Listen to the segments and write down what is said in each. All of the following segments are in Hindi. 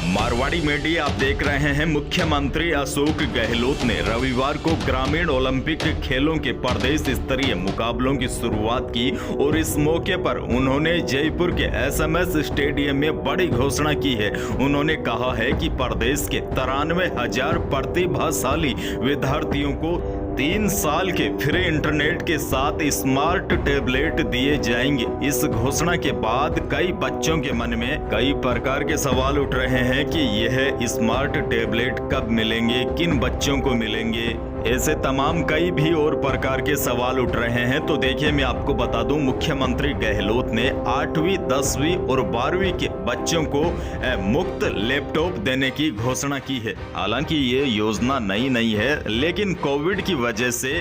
मारवाड़ी मीडिया आप देख रहे हैं। मुख्यमंत्री अशोक गहलोत ने रविवार को ग्रामीण ओलंपिक खेलों के प्रदेश स्तरीय मुकाबलों की शुरुआत की और इस मौके पर उन्होंने जयपुर के एसएमएस स्टेडियम में बड़ी घोषणा की है। उन्होंने कहा है कि प्रदेश के 93,000 प्रतिभाशाली विद्यार्थियों को 3 साल के फ्री इंटरनेट के साथ स्मार्ट टैबलेट दिए जाएंगे। इस घोषणा के बाद कई बच्चों के मन में कई प्रकार के सवाल उठ रहे हैं कि यह स्मार्ट टैबलेट कब मिलेंगे, किन बच्चों को मिलेंगे। ऐसे तमाम कई भी और प्रकार के सवाल उठ रहे हैं। तो देखिए, मैं आपको बता दूं, मुख्यमंत्री गहलोत ने 8वीं, 10वीं और 12वीं के बच्चों को मुफ्त लैपटॉप देने की घोषणा की है। हालांकि ये योजना नई नहीं है, लेकिन कोविड की वजह से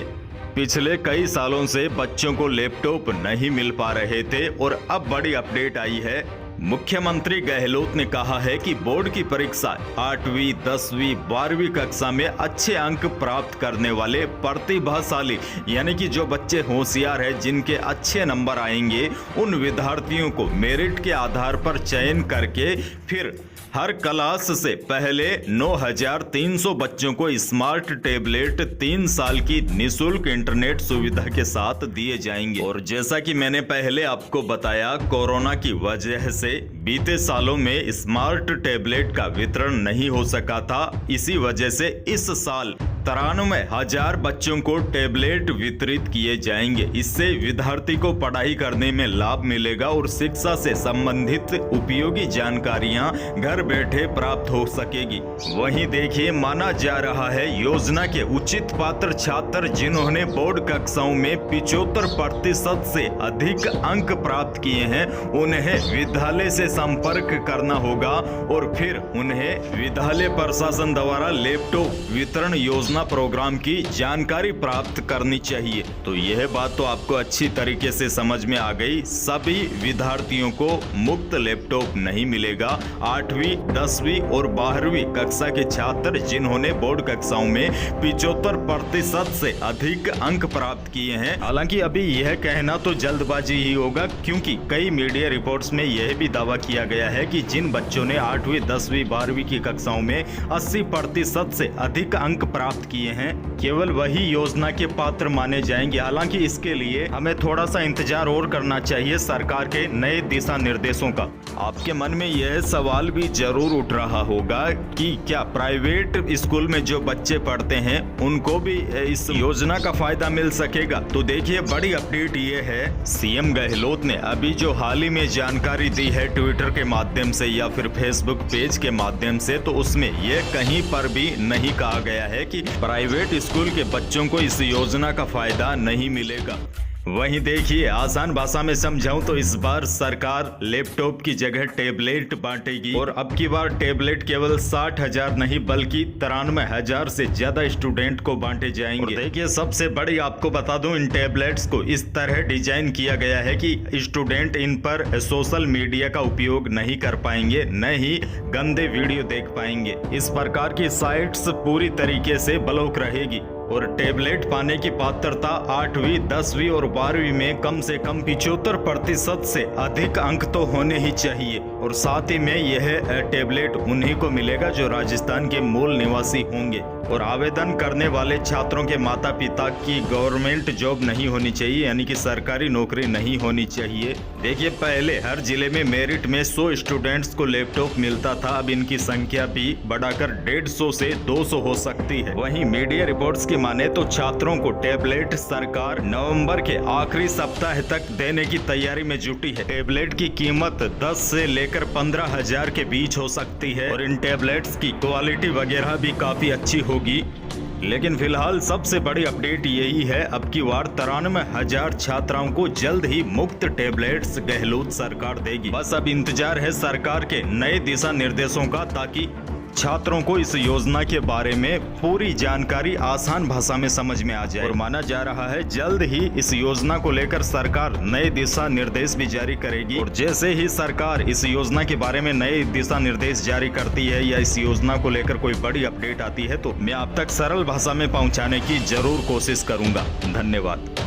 पिछले कई सालों से बच्चों को लैपटॉप नहीं मिल पा रहे थे और अब बड़ी अपडेट आई है। मुख्यमंत्री गहलोत ने कहा है कि बोर्ड की परीक्षा 8वीं, 10वीं, 12वीं कक्षा में अच्छे अंक प्राप्त करने वाले प्रतिभाशाली यानी कि जो बच्चे होशियार हैं, जिनके अच्छे नंबर आएंगे, उन विद्यार्थियों को मेरिट के आधार पर चयन करके फिर हर क्लास से पहले 9,300 बच्चों को स्मार्ट टैबलेट 3 साल की निःशुल्क इंटरनेट सुविधा के साथ दिए जाएंगे। और जैसा कि मैंने पहले आपको बताया, कोरोना की वजह से बीते सालों में स्मार्ट टैबलेट का वितरण नहीं हो सका था। इसी वजह से इस साल 93,000 बच्चों को टैबलेट वितरित किए जाएंगे। इससे विद्यार्थी को पढ़ाई करने में लाभ मिलेगा और शिक्षा से संबंधित उपयोगी जानकारियां घर बैठे प्राप्त हो सकेगी। वहीं देखिए, माना जा रहा है योजना के उचित पात्र छात्र जिन्होंने बोर्ड कक्षाओं में 75% से अधिक अंक प्राप्त किए हैं, उन्हें विद्यालय से संपर्क करना होगा और फिर उन्हें विद्यालय प्रशासन द्वारा लैपटॉप वितरण योजना प्रोग्राम की जानकारी प्राप्त करनी चाहिए। तो यह बात तो आपको अच्छी तरीके से समझ में आ गई। सभी विद्यार्थियों को मुफ्त लैपटॉप नहीं मिलेगा। 8वीं, 10वीं और 12वीं कक्षा के छात्र जिन्होंने बोर्ड कक्षाओं में 75% से अधिक अंक प्राप्त किए हैं। हालांकि अभी यह कहना तो जल्दबाजी ही होगा, क्योंकि कई मीडिया रिपोर्ट्स में यह भी दावा किया गया है कि जिन बच्चों ने 8वीं, 10वीं, 12वीं की कक्षाओं में 80% से अधिक अंक प्राप्त किए हैं, केवल वही योजना के पात्र माने जाएंगे। हालांकि इसके लिए हमें थोड़ा सा इंतजार और करना चाहिए सरकार के नए दिशा निर्देशों का। आपके मन में यह सवाल भी जरूर उठ रहा होगा कि क्या प्राइवेट स्कूल में जो बच्चे पढ़ते हैं उनको भी इस योजना का फायदा मिल सकेगा? तो देखिए, बड़ी अपडेट ये है, सीएम गहलोत ने अभी जो हाल ही में जानकारी दी है ट्विटर के माध्यम से या फिर फेसबुक पेज के माध्यम से, तो उसमें यह कहीं पर भी नहीं कहा गया है कि प्राइवेट स्कूल के बच्चों को इस योजना का फायदा नहीं मिलेगा। वहीं देखिए, आसान भाषा में समझाऊं तो इस बार सरकार लैपटॉप की जगह टैबलेट बांटेगी और अब की बार टैबलेट केवल 60,000 नहीं बल्कि 93,000 से ज्यादा स्टूडेंट को बांटे जाएंगे। और देखिए, सबसे बड़ी आपको बता दूं, इन टैबलेट्स को इस तरह डिजाइन किया गया है कि स्टूडेंट इन पर सोशल मीडिया का उपयोग नहीं कर पाएंगे, न ही गंदे वीडियो देख पाएंगे। इस प्रकार की साइट्स पूरी तरीके से ब्लॉक रहेगी और टैबलेट पाने की पात्रता 8वीं, 10वीं और 12वीं में कम से कम 75% से अधिक अंक तो होने ही चाहिए। और साथ ही में यह टैबलेट उन्हीं को मिलेगा जो राजस्थान के मूल निवासी होंगे। और आवेदन करने वाले छात्रों के माता पिता की गवर्नमेंट जॉब नहीं होनी चाहिए, यानी कि सरकारी नौकरी नहीं होनी चाहिए। देखिए, पहले हर जिले में मेरिट में 100 स्टूडेंट्स को लैपटॉप मिलता था, अब इनकी संख्या भी बढ़ाकर 150 से 200 हो सकती है। वहीं मीडिया रिपोर्ट्स की माने तो छात्रों को टैबलेट सरकार नवंबर के आखिरी सप्ताह तक देने की तैयारी में जुटी है। टैबलेट की कीमत 10 से लेकर 15,000 के बीच हो सकती है और इन टैबलेट्स की क्वालिटी वगैरह भी काफी अच्छी होगी। लेकिन फिलहाल सबसे बड़ी अपडेट यही है, अब की बार 93,000 छात्राओं को जल्द ही मुफ्त टैबलेट्स गहलोत सरकार देगी। बस अब इंतजार है सरकार के नए दिशा निर्देशों का, ताकि छात्रों को इस योजना के बारे में पूरी जानकारी आसान भाषा में समझ में आ जाए। और माना जा रहा है जल्द ही इस योजना को लेकर सरकार नए दिशा निर्देश भी जारी करेगी। और जैसे ही सरकार इस योजना के बारे में नए दिशा निर्देश जारी करती है या इस योजना को लेकर कोई बड़ी अपडेट आती है, तो मैं आप तक सरल भाषा में पहुंचाने की जरूर कोशिश करूंगा। धन्यवाद।